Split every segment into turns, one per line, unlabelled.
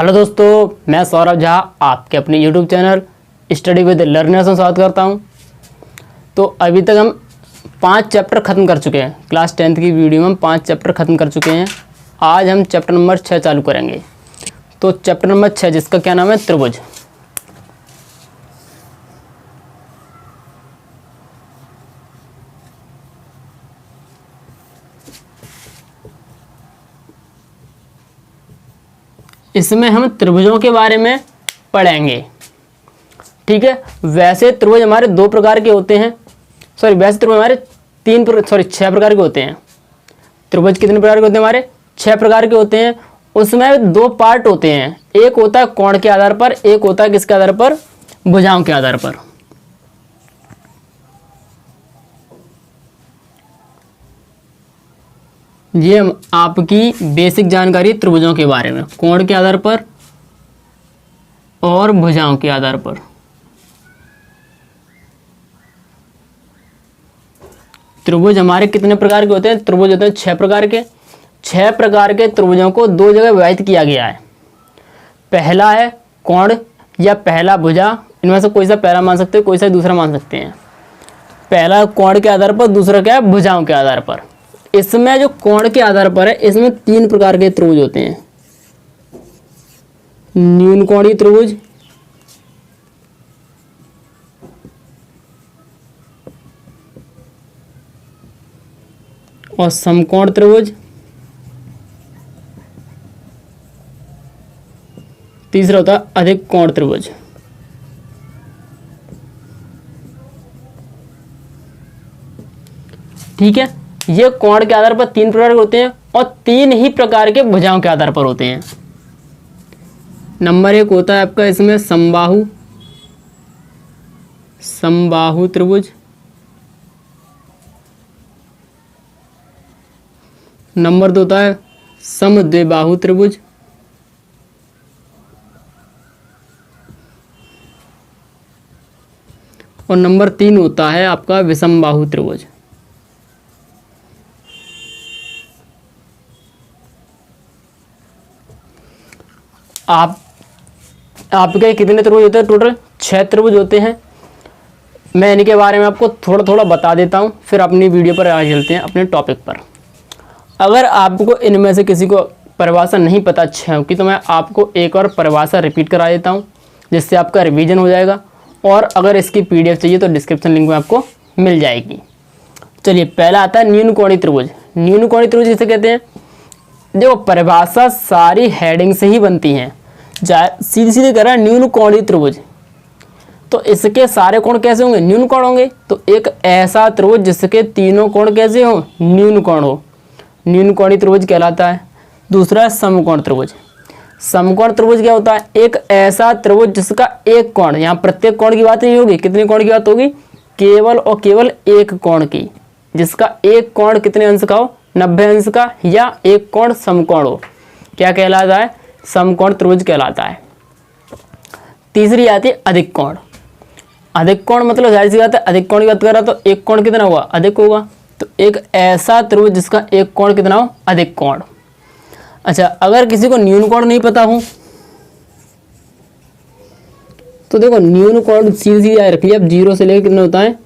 Hello दोस्तों, मैं सौरभ झा आपके अपने YouTube channel study with learners में स्वागत करता हूं। तो अभी तक हम 5 चैप्टर ख़त्म कर चुके हैं। क्लास 10th की वीडियो में हम 5 चैप्टर ख़त्म कर चुके हैं। आज हम चैप्टर नंबर 6 चालू करेंगे। तो चैप्टर नंबर 6 जिसका क्या नाम है, त्रिभुज। इसमें हम त्रिभुजों के बारे में पढ़ेंगे, ठीक है। वैसे त्रिभुज हमारे 2 प्रकार के होते हैं। वैसे त्रिभुज हमारे 6 प्रकार के होते हैं। त्रिभुज कितने प्रकार के होते हैं हमारे? 6 प्रकार के होते हैं। उसमें 2 पार्ट होते हैं। एक होता है कोण के आधार पर, एक होता है किसके आधार पर? भुजाओं के आधार पर। ये आपकी बेसिक जानकारी त्रिभुजों के बारे में, कोण के आधार पर और भुजाओं के आधार पर। त्रिभुज हमारे कितने प्रकार के होते हैं? त्रिभुज होते हैं 6 प्रकार के। 6 प्रकार के त्रिभुजों को 2 जगह विभाजित किया गया है। पहला है कोण या पहला भुजा। इनमें से कोई सा पहला मान सकते हैं, कोई सा दूसरा मान सकते हैं। पहला कोण के आधार पर, दूसरा क्या है? भुजाओं के आधार पर। इसमें जो कोण के आधार पर है, इसमें 3 प्रकार के त्रिभुज होते हैं। न्यून कोणीय त्रिभुज, और समकोण त्रिभुज, तीसरा होता है अधिक कोण त्रिभुज। ठीक है, ये कोण के आधार पर 3 प्रकार के होते हैं और 3 ही प्रकार के भुजाओं के आधार पर होते हैं। नंबर 1 होता है आपका इसमें समबाहु त्रिभुज। नंबर 2 होता है समद्विबाहु त्रिभुज। और नंबर 3 होता है आपका विषमबाहु त्रिभुज। आपके कितने त्रिभुज होते हैं? टोटल 6 त्रिभुज होते हैं। मैं इनके बारे में आपको थोड़ा थोड़ा बता देता हूँ, फिर अपनी वीडियो पर आगे चलते हैं अपने टॉपिक पर। अगर आपको इनमें से किसी को परिभाषा नहीं पता 6 की, तो मैं आपको एक और परिभाषा रिपीट करा देता हूँ, जिससे आपका रिवीजन हो जाएगा। और अगर इसकी PDF चाहिए तो डिस्क्रिप्शन लिंक में आपको मिल जाएगी। चलिए, पहला आता है न्यून कोणीय त्रिभुज। न्यून कोणीय त्रिभुज किसे कहते हैं? देखो, परिभाषा सारी हेडिंग से ही बनती हैं। सीधे सीधे कह रहा है न्यून कोणीय त्रिभुज, तो इसके सारे कोण कैसे होंगे? न्यून कोण होंगे। तो एक ऐसा त्रिभुज जिसके तीनों कोण कैसे हो? न्यून कोण हो, न्यून कोणीय त्रिभुज कहलाता है। दूसरा है समकोण त्रिभुज। समकोण त्रिभुज क्या होता है? एक ऐसा त्रिभुज जिसका एक कोण, यहाँ प्रत्येक कोण की बात नहीं होगी, कितने कोण की बात होगी? केवल और केवल एक कोण की, जिसका एक कोण कितने अंश का हो? 90 अंश का, या एक कोण समकोण हो। क्या कहलाता है? समकोण त्रिभुज कहलाता है। तीसरी आती है अधिक कोण। अधिक कोण मतलब जाहिर सी बात है, अधिक कोण की बात कर रहा तो एक कोण कितना होगा? अधिक होगा। तो एक ऐसा त्रिभुज जिसका एक कोण कितना हो? अधिक कोण। अच्छा, अगर किसी को न्यून कोण नहीं पता हो तो देखो, न्यून कोण सीधी सीधी रख लिया। अब 0 से लेकर कितना होता है?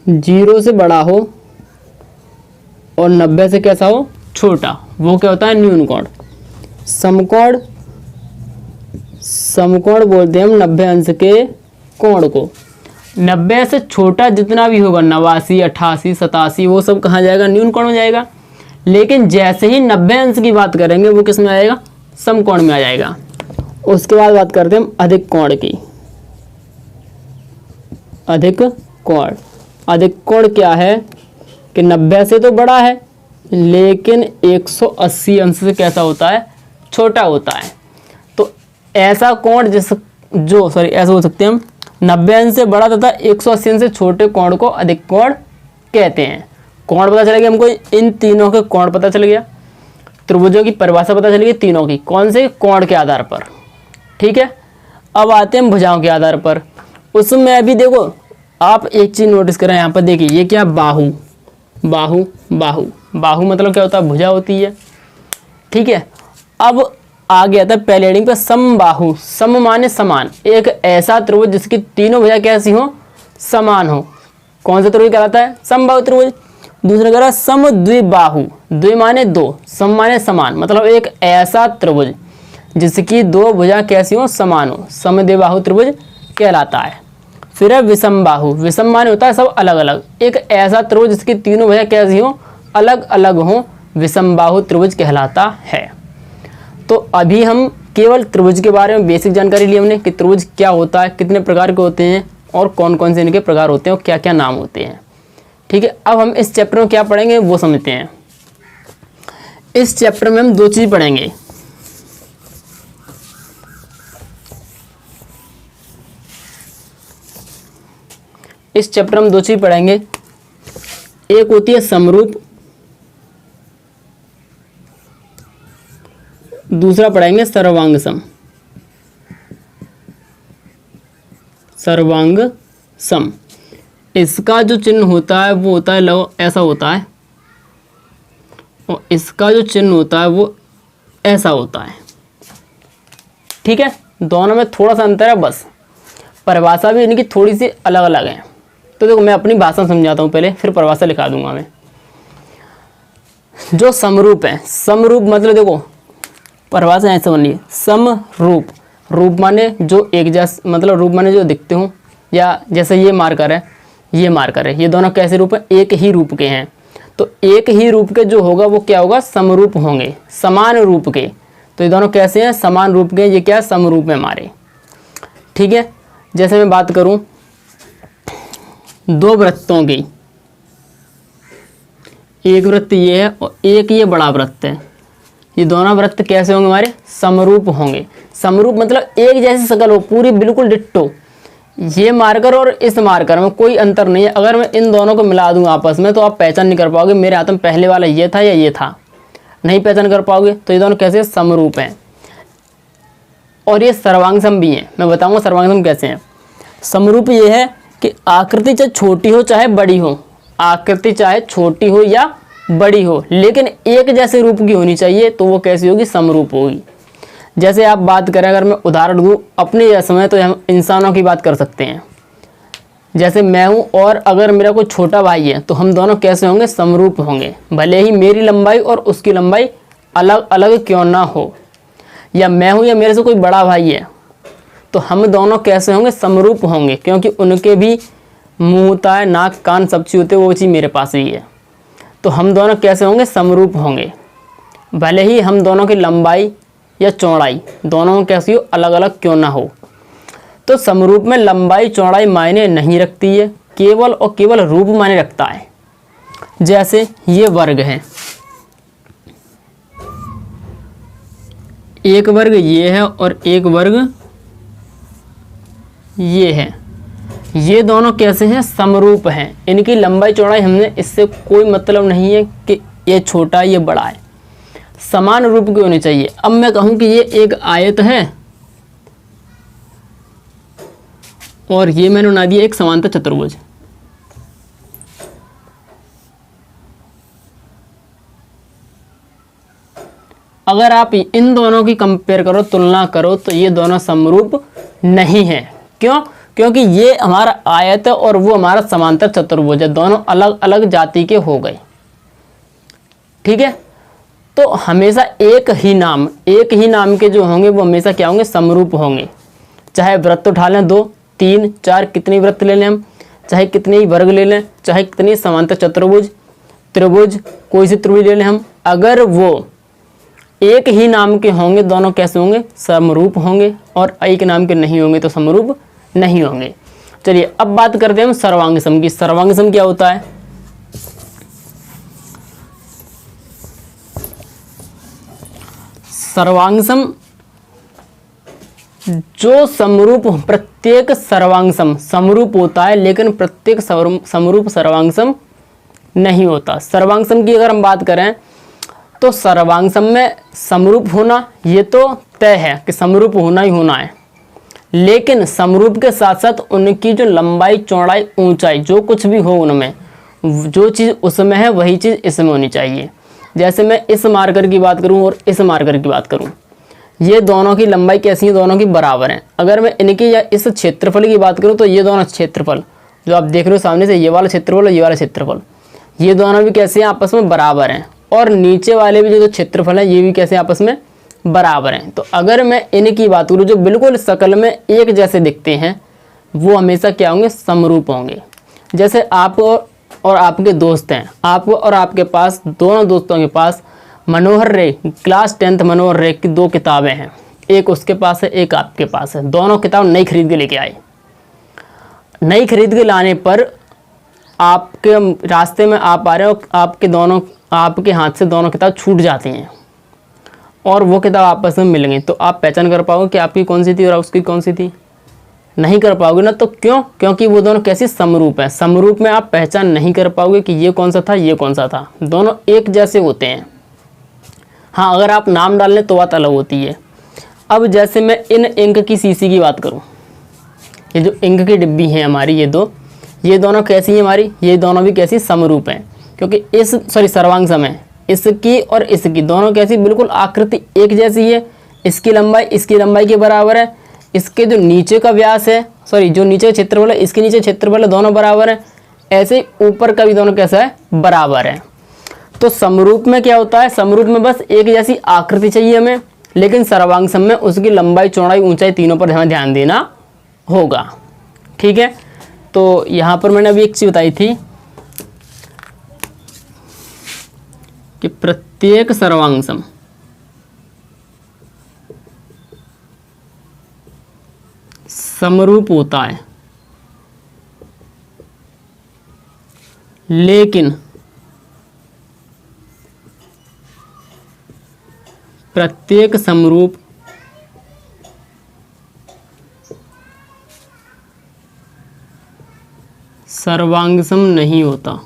0 से बड़ा हो और 90 से कैसा हो? छोटा, वो क्या होता है? न्यून कोण। समकोण बोलते हैं हम 90 अंश के कोण को। 90 से छोटा जितना भी होगा, 89, 88, 87, वो सब कहाँ जाएगा? न्यून कोण में जाएगा। लेकिन जैसे ही 90 अंश की बात करेंगे, वो किस में आ जाएगा? समकोण में आ जाएगा। उसके बाद बात करते हैं हम अधिक कोण की। अधिक कोण, अधिक कोण क्या है कि 90 से तो बड़ा है, लेकिन 180 अंश से कैसा होता है? छोटा होता है। तो ऐसा कोण ऐसा बोल सकते हैं हम, 90 अंश से बड़ा तथा 180 अंश से छोटे कोण को अधिक कोण कहते हैं। कोण पता चल गया हमको, इन तीनों के कोण पता चल गया। त्रिभुजों की परिभाषा पता चल गई तीनों की, कौन से? कोण के आधार पर। ठीक है, अब आते हैं भुजाओं के आधार पर। उसमें भी देखो, आप एक चीज नोटिस करें, यहाँ पर देखिए, ये क्या? बाहु बाहु बाहु बाहु मतलब क्या होता है? भुजा होती है। ठीक है, अब आ गया था पहले हेडिंग पे समबाहु। सम माने समान, एक ऐसा त्रिभुज जिसकी तीनों भुजा कैसी हो, समान हो। कौन सा त्रिभुज कहलाता है, समबाहु त्रिभुज। दूसरा कह रहा समद्विबाहु, द्वि माने दो, सम माने समान, मतलब एक ऐसा त्रिभुज जिसकी दो भुजा कैसी हो, समान हो, समद्विबाहु त्रिभुज कहलाता है। फिर है विषमबाहु, विषम माने होता है सब अलग अलग, एक ऐसा त्रिभुज जिसकी तीनों भुजा कैसी हो, अलग अलग हो, विषमबाहु त्रिभुज कहलाता है। तो अभी हम केवल त्रिभुज के बारे में बेसिक जानकारी ली हमने कि त्रिभुज क्या होता है, कितने प्रकार के होते हैं और कौन कौन से इनके प्रकार होते हैं और क्या क्या नाम होते हैं। ठीक है, अब हम इस चैप्टर में क्या पढ़ेंगे वो समझते हैं। इस चैप्टर में हम दो चीज पढ़ेंगे। इस चैप्टर में दो चीज पढ़ेंगे, एक होती है समरूप, दूसरा पढ़ेंगे सर्वांग सम। सर्वांग सम, इसका जो चिन्ह होता है वो होता है लव, ऐसा होता है, और इसका जो चिन्ह होता है वो ऐसा होता है। ठीक है, दोनों में थोड़ा सा अंतर है बस, परिभाषा भी इनकी थोड़ी सी अलग अलग है। तो देखो मैं अपनी भाषा समझाता हूँ पहले, फिर परिभाषा लिखा दूंगा मैं। जो समरूप है, समरूप मतलब देखो परिभाषा ऐसे बनी है, समरूप, रूप माने जो एक जैसे, मतलब रूप माने जो दिखते हो, या जैसे ये मार्कर है, ये मार्कर है, ये दोनों कैसे रूप हैं, एक ही रूप के हैं। तो एक ही रूप के जो होगा वो क्या होगा, समरूप होंगे, समान रूप के। तो ये दोनों कैसे हैं, समान रूप के, ये क्या है, समरूप है हमारे। ठीक है, जैसे मैं बात करूं दो वृत्तों की, एक वृत्त ये है और एक ये बड़ा वृत्त है, ये दोनों वृत्त कैसे होंगे हमारे, समरूप होंगे। समरूप मतलब एक जैसी शक्ल हो, पूरी बिल्कुल डिट्टो। ये मार्कर और इस मार्कर में कोई अंतर नहीं है। अगर मैं इन दोनों को मिला दूं आपस में तो आप पहचान नहीं कर पाओगे मेरे हाथ में पहले वाला ये था या ये था, नहीं पहचान कर पाओगे। तो ये दोनों कैसे समरूप हैं। और ये सर्वांगसम भी हैं, मैं बताऊंगा सर्वांगसम कैसे हैं। समरूप ये है कि आकृति चाहे छोटी हो चाहे बड़ी हो, आकृति चाहे छोटी हो या बड़ी हो, लेकिन एक जैसे रूप की होनी चाहिए, तो वो कैसी होगी, समरूप होगी। जैसे आप बात करें, अगर मैं उदाहरण दूं अपने जैसे में, तो हम इंसानों की बात कर सकते हैं। जैसे मैं हूं और अगर मेरा कोई छोटा भाई है, तो हम दोनों कैसे होंगे, समरूप होंगे, भले ही मेरी लंबाई और उसकी लंबाई अलग अलग क्यों ना हो। या मैं हूं या मेरे से कोई बड़ा भाई है, तो हम दोनों कैसे होंगे, समरूप होंगे, क्योंकि उनके भी मुंह होता है, नाक कान सब चीज़ होते हैं, वो चीज़ मेरे पास ही है। तो हम दोनों कैसे होंगे, समरूप होंगे, भले ही हम दोनों की लंबाई या चौड़ाई दोनों में कैसी हो, अलग अलग क्यों ना हो। तो समरूप में लंबाई चौड़ाई मायने नहीं रखती है, केवल और केवल रूप मायने रखता है। जैसे ये वर्ग है, एक वर्ग ये है और एक वर्ग ये है, ये दोनों कैसे हैं, समरूप हैं। इनकी लंबाई चौड़ाई हमने इससे कोई मतलब नहीं है कि ये छोटा ये बड़ा है, समान रूप की होनी चाहिए। अब मैं कहूं कि ये एक आयत है और ये मैंने बना दिया एक समांतर चतुर्भुज, अगर आप इन दोनों की कंपेयर करो, तुलना करो, तो ये दोनों समरूप नहीं है। क्यों, क्योंकि ये हमारा आयत है और वो हमारा समांतर चतुर्भुज है, दोनों अलग अलग जाति के हो गए। ठीक है, तो हमेशा एक ही नाम के जो होंगे वो हमेशा क्या होंगे, समरूप होंगे। चाहे वृत्त उठा लें, 2 3 4 कितने वृत्त ले लें हम, चाहे कितने ही वर्ग ले लें, चाहे कितनी समांतर चतुर्भुज त्रिभुज कोई सी त्रिभुज ले लें हम, अगर वो एक ही नाम के होंगे दोनों कैसे होंगे, समरूप होंगे, और एक नाम के नहीं होंगे तो समरूप नहीं होंगे। चलिए अब बात करते हैं हम सर्वांगसम की। सर्वांगसम क्या होता है, सर्वांगसम जो समरूप, प्रत्येक सर्वांगसम समरूप होता है, लेकिन प्रत्येक समरूप सर्वांगसम नहीं होता। सर्वांगसम की अगर हम बात करें तो सर्वांगसम में समरूप होना ये तो तय है कि समरूप होना ही होना है, लेकिन समरूप के साथ साथ उनकी जो लंबाई चौड़ाई ऊंचाई जो कुछ भी हो, उनमें जो चीज़ उसमें है वही चीज़ इसमें होनी चाहिए। जैसे मैं इस मार्कर की बात करूं और इस मार्कर की बात करूं, ये दोनों की लंबाई कैसी है, दोनों की बराबर है। अगर मैं इनकी या इस क्षेत्रफल की बात करूँ तो ये दोनों क्षेत्रफल जो आप देख रहे हो सामने से, ये वाला क्षेत्रफल और ये वाला क्षेत्रफल, ये दोनों भी कैसे हैं, आपस में बराबर हैं। और नीचे वाले भी जो क्षेत्रफल है ये भी कैसे आपस में बराबर हैं। तो अगर मैं इनकी बात करूँ जो बिल्कुल शकल में एक जैसे दिखते हैं, वो हमेशा क्या होंगे, समरूप होंगे। जैसे आप और आपके दोस्त हैं, आप और आपके पास, दोनों दोस्तों के पास मनोहर रे क्लास 10th मनोहर रे की 2 किताबें हैं, एक उसके पास है एक आपके पास है। दोनों किताब नई खरीद के लेके आए। नई खरीद के लाने पर आपके रास्ते में आप आ रहे हो, आपके हाथ से दोनों किताब छूट जाती हैं और वो किताब आपस में मिल गई, तो आप पहचान कर पाओगे कि आपकी कौन सी थी और उसकी कौन सी थी? नहीं कर पाओगे ना। तो क्यों? क्योंकि वो दोनों कैसी, समरूप है। समरूप में आप पहचान नहीं कर पाओगे कि ये कौन सा था ये कौन सा था, दोनों एक जैसे होते हैं। हाँ, अगर आप नाम डाल लें तो बात अलग होती है। अब जैसे मैं इन इंक की शीशी की बात करूँ, ये जो इंक की डिब्बी है हमारी, ये दोनों कैसी हैं हमारी, ये दोनों भी कैसी, समरूप हैं। क्योंकि सर्वांग समय इसकी और इसकी दोनों कैसी, बिल्कुल आकृति एक जैसी है। इसकी लंबाई के बराबर है। इसके जो नीचे का व्यास है, जो नीचे का क्षेत्रफल है, इसके नीचे क्षेत्रफल है, दोनों बराबर है। ऐसे ही ऊपर का भी दोनों कैसा है, बराबर है। तो समरूप में क्या होता है, समरूप में बस एक जैसी आकृति चाहिए हमें, लेकिन सर्वांग सम में उसकी लंबाई, चौड़ाई, ऊंचाई तीनों पर हमें ध्यान देना होगा। ठीक है। तो यहाँ पर मैंने अभी एक चीज़ बताई थी कि प्रत्येक सर्वांग सम समरूप होता है, लेकिन प्रत्येक समरूप सर्वांगसम नहीं होता।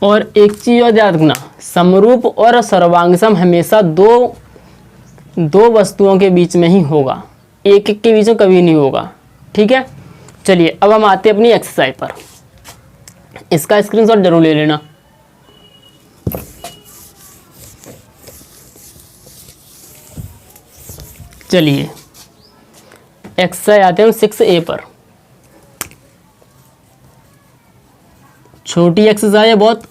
और एक चीज और याद रखना, समरूप और सर्वांगसम हमेशा दो वस्तुओं के बीच में ही होगा, एक के बीच में कभी नहीं होगा। ठीक है। चलिए अब हम आते हैं अपनी एक्सरसाइज पर। इसका स्क्रीनशॉट जरूर ले लेना। चलिए एक्सरसाइज आते हैं 6A पर। छोटी एक्सरसाइज है बहुत,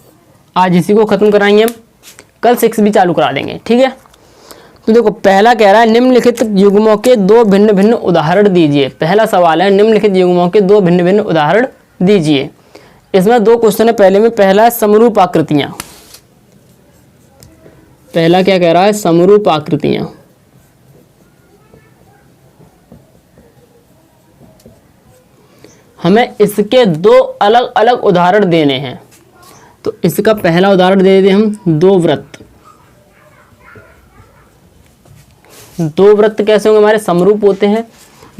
आज इसी को खत्म कराएंगे हम, कल 6 भी चालू करा देंगे। ठीक है। तो देखो पहला कह रहा है निम्नलिखित युग्मों के 2 भिन्न भिन्न उदाहरण दीजिए। पहला सवाल है निम्नलिखित युग्मों के 2 भिन्न भिन्न उदाहरण दीजिए। इसमें 2 क्वेश्चन है। पहले में पहला है समरूप आकृतियां। पहला क्या कह रहा है, समरूप आकृतियां। हमें इसके 2 अलग अलग उदाहरण देने हैं। तो इसका पहला उदाहरण दे देते हम 2 वृत्त। 2 वृत्त कैसे होंगे हमारे, समरूप होते हैं।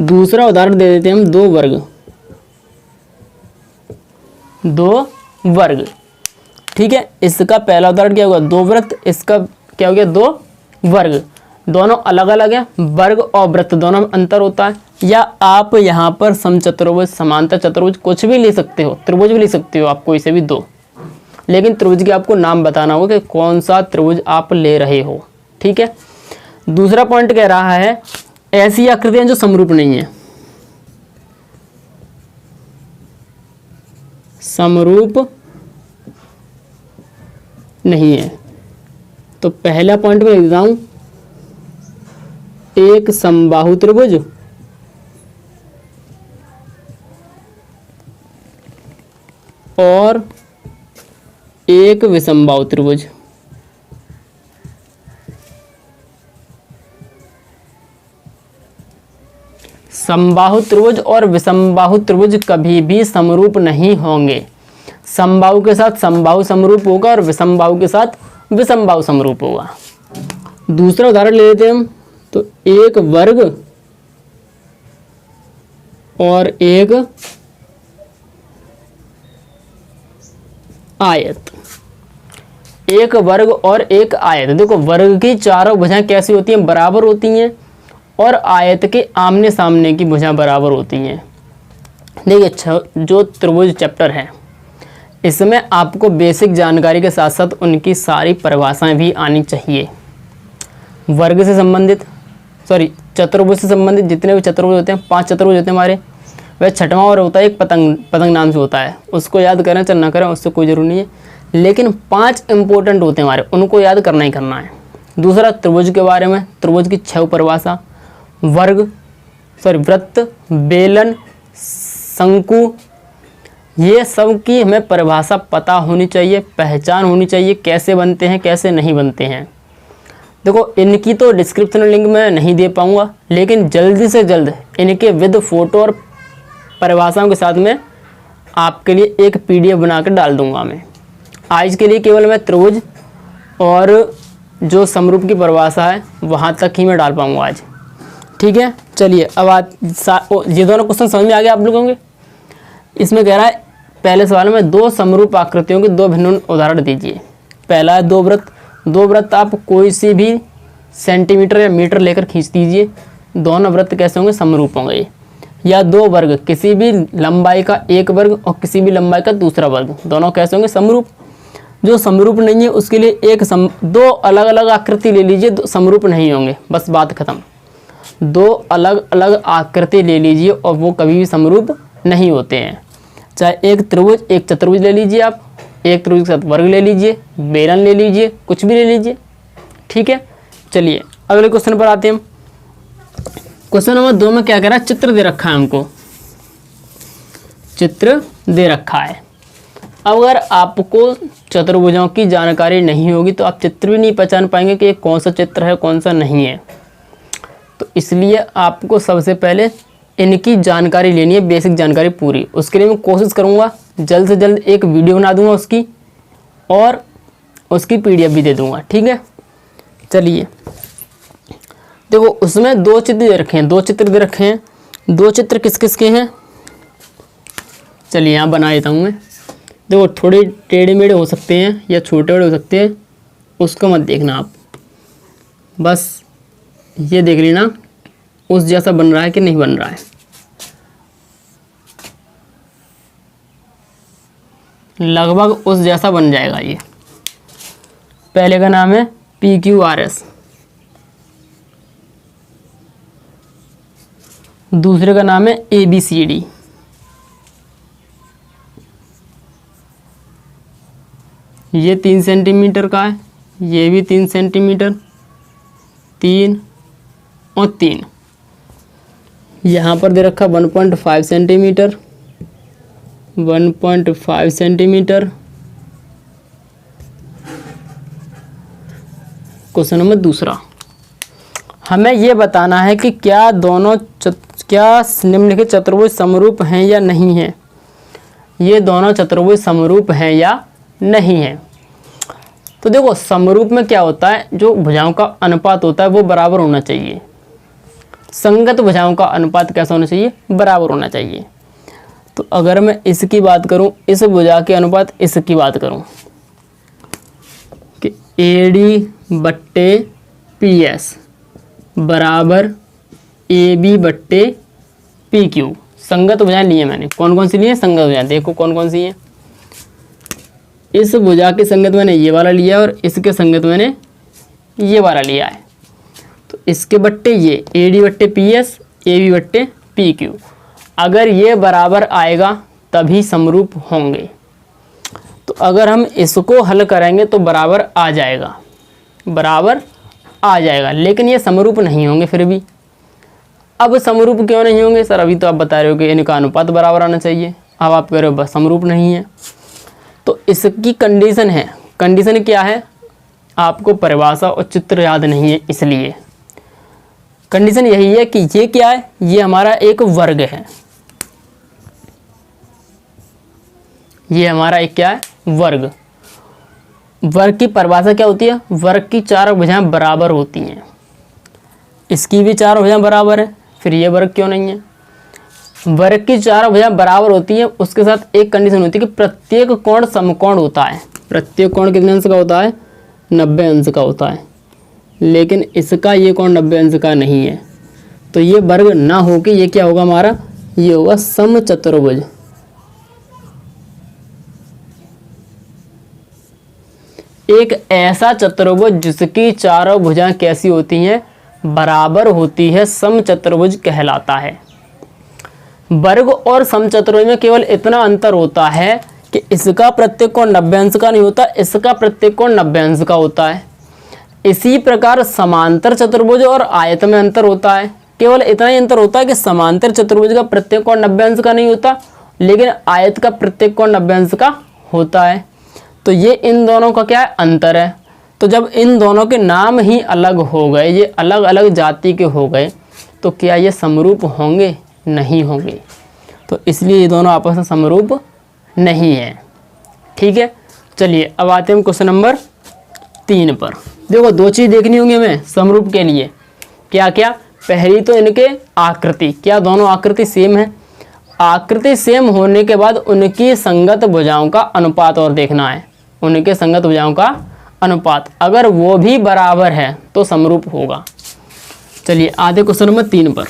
दूसरा उदाहरण दे देते हम 2 वर्ग। 2 वर्ग। ठीक है। इसका पहला उदाहरण क्या होगा, 2 वृत्त। इसका क्या हो गया, 2 वर्ग। दोनों अलग अलग है, वर्ग और वृत्त दोनों में अंतर होता है। या आप यहाँ पर समचतुर्भुज, समांतर चतुर्भुज कुछ भी ले सकते हो, त्रिभुज भी ले सकते हो आप कोई से भी 2, लेकिन त्रिभुज के आपको नाम बताना होगा कि कौन सा त्रिभुज आप ले रहे हो। ठीक है। दूसरा पॉइंट कह रहा है ऐसी आकृतियां जो समरूप नहीं है, समरूप नहीं है। तो पहला पॉइंट में लिख देता हूं, एक समबाहु त्रिभुज और एक विषमबाहु त्रिभुज। समबाहु त्रिभुज और विषमबाहु त्रिभुज कभी भी समरूप नहीं होंगे। समबाहु के साथ समबाहु समरूप होगा और विषमबाहु के साथ विषमबाहु समरूप होगा। दूसरा उदाहरण ले लेते हैं हम। तो एक वर्ग और एक आयत। एक वर्ग और एक आयत। देखो वर्ग की चारों भुजाएं कैसी होती हैं, बराबर होती हैं, और आयत के आमने सामने की भुजाएं बराबर होती हैं। देखिए जो त्रिभुज चैप्टर है, इसमें आपको बेसिक जानकारी के साथ साथ उनकी सारी परिभाषाएं भी आनी चाहिए। वर्ग से संबंधित, चतुर्भुज से संबंधित जितने भी चतुर्भुज होते हैं, 5 चतुर्भुज होते हैं हमारे, वह छठवां और होता है एक पतंग नाम से होता है। उसको याद करें चाहे ना करें उससे कोई ज़रूरी नहीं है, लेकिन 5 इंपॉर्टेंट होते हैं हमारे, उनको याद करना ही करना है। दूसरा त्रिभुज के बारे में, त्रिभुज की 6 परिभाषा, वृत्त, बेलन, शंकु, ये सब की हमें परिभाषा पता होनी चाहिए, पहचान होनी चाहिए, कैसे बनते हैं कैसे नहीं बनते हैं। देखो इनकी तो डिस्क्रिप्शन लिंक मैं नहीं दे पाऊँगा, लेकिन जल्दी से जल्द इनके विद फोटो और परिभाषाओं के साथ में आपके लिए एक PDF बना कर डाल दूंगा मैं। आज के लिए केवल मैं त्रिभुज और जो समरूप की परिभाषा है वहाँ तक ही मैं डाल पाऊँगा आज। ठीक है, चलिए अब ये दोनों क्वेश्चन समझ में आ गया आप लोगों के। इसमें कह रहा है पहले सवाल में 2 समरूप आकृतियों के 2 भिन्न उदाहरण दीजिए। पहला है 2 वृत्त। 2 वृत्त आप कोई सी भी सेंटीमीटर या मीटर लेकर खींच दीजिए, दोनों वृत्त कैसे होंगे, समरूप होंगे। या 2 वर्ग, किसी भी लंबाई का एक वर्ग और किसी भी लंबाई का दूसरा वर्ग, दोनों कैसे होंगे, समरूप। जो समरूप नहीं है उसके लिए 2 अलग अलग आकृति ले लीजिए, समरूप नहीं होंगे, बस बात खत्म। 2 अलग अलग आकृति ले लीजिए और वो कभी भी समरूप नहीं होते हैं। चाहे एक त्रिभुज एक चतुर्भुज ले लीजिए, आप एक त्रिभुज के साथ वर्ग ले लीजिए, बेलन ले लीजिए, कुछ भी ले लीजिए। ठीक है, चलिए अगले क्वेश्चन पर आते हैं हम। क्वेश्चन नंबर 2 में क्या कह रहा है, चित्र दे रखा है हमको, चित्र दे रखा है। अगर आपको चतुर्भुजों की जानकारी नहीं होगी तो आप चित्र भी नहीं पहचान पाएंगे कि ये कौन सा चित्र है कौन सा नहीं है। तो इसलिए आपको सबसे पहले इनकी जानकारी लेनी है, बेसिक जानकारी पूरी। उसके लिए मैं कोशिश करूँगा जल्द से जल्द एक वीडियो बना दूंगा उसकी, और उसकी PDF भी दे दूंगा। ठीक है, चलिए देखो उसमें 2 चित्र दे रखे हैं, 2 चित्र दे रखे हैं। 2 चित्र किस किस के हैं, चलिए यहाँ बना देता हूँ मैं। देखो थोड़े टेढ़े मेढ़े हो सकते हैं या छोटे बड़े हो सकते हैं, उसको मत देखना आप, बस ये देख लेना उस जैसा बन रहा है कि नहीं बन रहा है। लगभग उस जैसा बन जाएगा ये। पहले का नाम है PQRS, दूसरे का नाम है ABCD, ये 3 सेंटीमीटर का है, ये भी 3 सेंटीमीटर, 3 और 3। यहाँ पर दे रखा 1.5 सेंटीमीटर, 1.5 सेंटीमीटर। क्वेश्चन नंबर 2, हमें ये बताना है कि क्या निम्नलिखित चतुर्भुज समरूप हैं या नहीं हैं। ये दोनों चतुर्भुज समरूप हैं या नहीं है। तो देखो समरूप में क्या होता है, जो भुजाओं का अनुपात होता है वो बराबर होना चाहिए। संगत भुजाओं का अनुपात कैसा होना चाहिए, बराबर होना चाहिए। तो अगर मैं इसकी बात करूं, इस भुजा के अनुपात इसकी बात करूं कि AD/PS बराबर AB/PQ। संगत भुजाएं लिए मैंने, कौन कौन सी लिए, संगत भुजाएं देखो कौन कौन सी हैं। इस भुजा के संगत मैंने ये वाला लिया और इसके संगत मैंने ये वाला लिया है। तो इसके बट्टे ये AD/PS, AB/PQ। अगर ये बराबर आएगा तभी समरूप होंगे। तो अगर हम इसको हल करेंगे तो बराबर आ जाएगा, बराबर आ जाएगा, लेकिन ये समरूप नहीं होंगे फिर भी। अब समरूप क्यों नहीं होंगे सर, अभी तो आप बता रहे हो कि इनका अनुपात बराबर आना चाहिए, अब आप कह रहे हो बस समरूप नहीं है। तो इसकी कंडीशन है, कंडीशन क्या है, आपको परिभाषा और चित्र याद नहीं है, इसलिए कंडीशन यही है कि ये क्या है, ये हमारा एक वर्ग है, ये हमारा एक क्या है, वर्ग। वर्ग की परिभाषा क्या होती है, वर्ग की 4 भुजाएं बराबर होती हैं। इसकी भी 4 भुजाएं बराबर है, फिर ये वर्ग क्यों नहीं है। वर्ग की 4 भुजाएं बराबर होती हैं, उसके साथ एक कंडीशन होती है कि प्रत्येक कोण समकोण होता है। प्रत्येक कोण कितने अंश का होता है, 90 अंश का होता है, लेकिन इसका ये कोण 90 अंश का नहीं है। तो ये वर्ग ना हो के ये क्या होगा हमारा, ये होगा समचतुर्भुज। एक ऐसा चतुर्भुज जिसकी चारों भुजाएं कैसी होती हैं, बराबर होती है, समचतुर्भुज कहलाता है। वर्ग और समचतुर्भुज में केवल इतना अंतर होता है कि इसका प्रत्येक कोण 90 अंश का नहीं होता, इसका प्रत्येक कोण 90 अंश का होता है। इसी प्रकार समांतर चतुर्भुज और आयत में अंतर होता है, केवल इतना ही अंतर होता है कि समांतर चतुर्भुज का प्रत्येक कोण 90 अंश का नहीं होता, लेकिन आयत का प्रत्येक कोण 90 अंश का होता है। तो ये इन दोनों का क्या है, अंतर है। तो जब इन दोनों के नाम ही अलग हो गए, ये अलग अलग जाति के हो गए, तो क्या ये समरूप होंगे, नहीं होंगे। तो इसलिए ये दोनों आपस में समरूप नहीं है। ठीक है, चलिए अब आते हैं क्वेश्चन नंबर 3 पर। देखो दो चीज़ देखनी होंगी हमें समरूप के लिए, क्या क्या। पहली तो इनके आकृति, क्या दोनों आकृति सेम है। आकृति सेम होने के बाद उनकी संगत भुजाओं का अनुपात और देखना है, उनके संगत भुजाओं का अनुपात, अगर वो भी बराबर है तो समरूप होगा। चलिए आते क्वेश्चन नंबर 3 पर।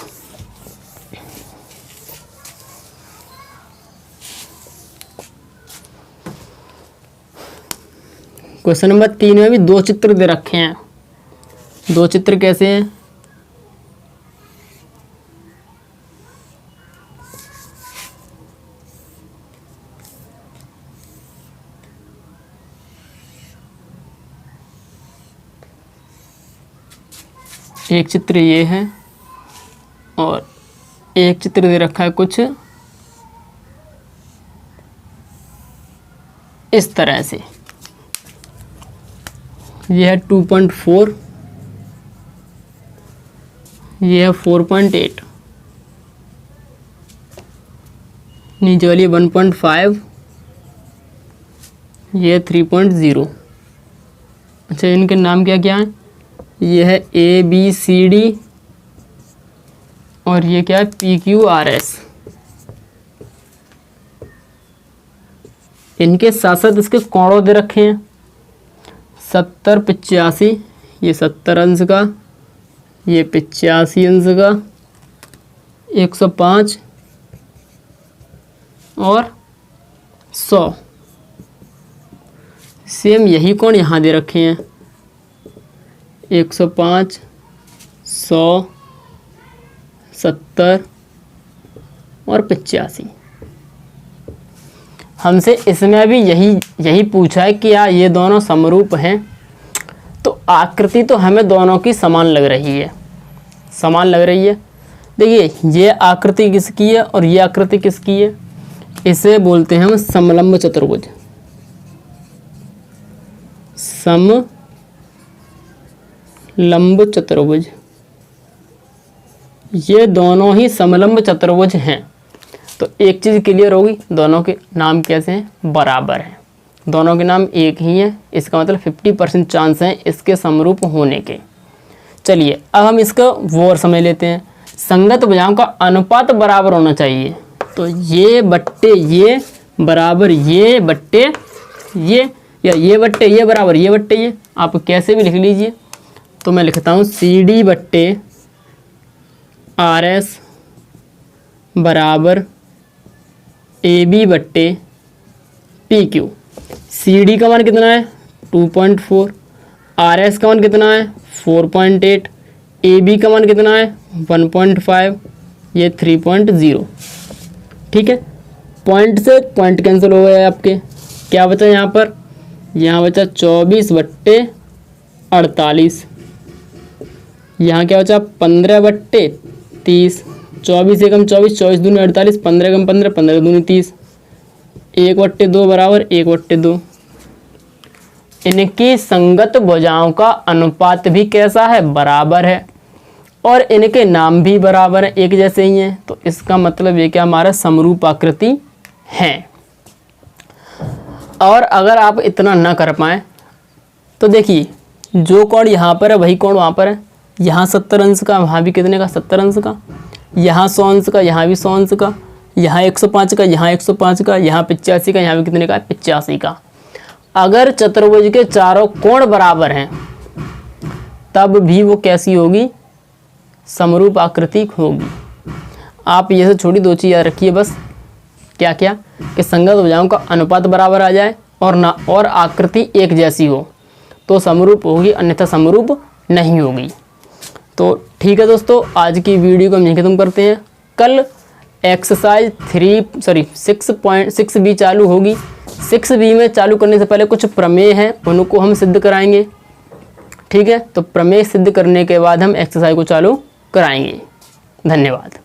क्वेश्चन नंबर 3 में भी दो चित्र दे रखे हैं। दो चित्र कैसे हैं, एक चित्र ये है और एक चित्र दे रखा है कुछ इस तरह से। ये है 2.4, ये है 4.8, नीचे वाली 1.5, ये 3.0। अच्छा इनके नाम क्या क्या हैं, ये है ABCD और ये क्या है PQRS। इनके साथ साथ इसके कोणों दे रखे हैं, 70 85, ये 70 अंश का, ये 85 अंश का, 105 और 100। सेम यही कोण यहाँ दे रखे हैं, 105, 100, 70 और 85। हमसे इसमें भी यही पूछा है कि क्या ये दोनों समरूप हैं। तो आकृति तो हमें दोनों की समान लग रही है, समान लग रही है। देखिए ये आकृति किसकी है और ये आकृति किसकी है, इसे बोलते हैं हम समलंब चतुर्भुज। समलंब चतुर्भुज, ये दोनों ही समलंब चतुर्भुज हैं। तो एक चीज़ क्लियर होगी, दोनों के नाम कैसे हैं, बराबर हैं, दोनों के नाम एक ही हैं, इसका मतलब 50% चांस है इसके समरूप होने के। चलिए अब हम इसका वो समझ लेते हैं। संगत भुजाओं का अनुपात बराबर होना चाहिए, तो ये बट्टे ये बराबर ये बट्टे ये, या ये बट्टे ये बराबर ये बट्टे ये, आप कैसे भी लिख लीजिए। तो मैं लिखता हूँ CD बट्टे RS बराबर AB बट्टे PQ। CD का मान कितना है 2.4, RS का मान कितना है 4.8, AB का मान कितना है 1.5, ये 3.0। ठीक है, पॉइंट से पॉइंट कैंसिल हो गए आपके, क्या बचा यहाँ पर, यहाँ बचा 24 बट्टे 48, यहाँ क्या बचा 15 बट्टे 30, 24 एकम 24, 24 दूनी 48, 15 एकम 15, 15 दूनी 30, 1/2 बराबर 1/2। इनकी संगत भुजाओं का अनुपात भी कैसा है, बराबर है, और इनके नाम भी बराबर है, एक जैसे ही हैं। तो इसका मतलब ये क्या, हमारा समरूप आकृति है। और अगर आप इतना ना कर पाएँ तो देखिए जो कोण यहाँ पर है वही कोण वहाँ पर है, यहाँ 70 अंश का, वहाँ भी कितने का 70 अंश का, यहाँ 100 अंश का, यहाँ भी 100 अंश का, यहाँ 105 का, यहाँ 105 का, यहाँ 85 का, यहाँ भी कितने का 85 का। अगर चतुर्भुज के चारों कोण बराबर हैं तब भी वो कैसी होगी, समरूप आकृति होगी। आप ये से छोटी दो चीज़ याद रखिए बस, क्या क्या, कि संगत भुजाओं का अनुपात बराबर आ जाए और ना और आकृति एक जैसी हो। तो समरूप होगी, अन्यथा समरूप नहीं होगी। तो ठीक है दोस्तों, आज की वीडियो को हम यहीं खत्म करते हैं। कल एक्सरसाइज 6.6b चालू होगी। 6b में चालू करने से पहले कुछ प्रमेय हैं, उनको हम सिद्ध कराएंगे। ठीक है, तो प्रमेय सिद्ध करने के बाद हम एक्सरसाइज को चालू कराएंगे। धन्यवाद।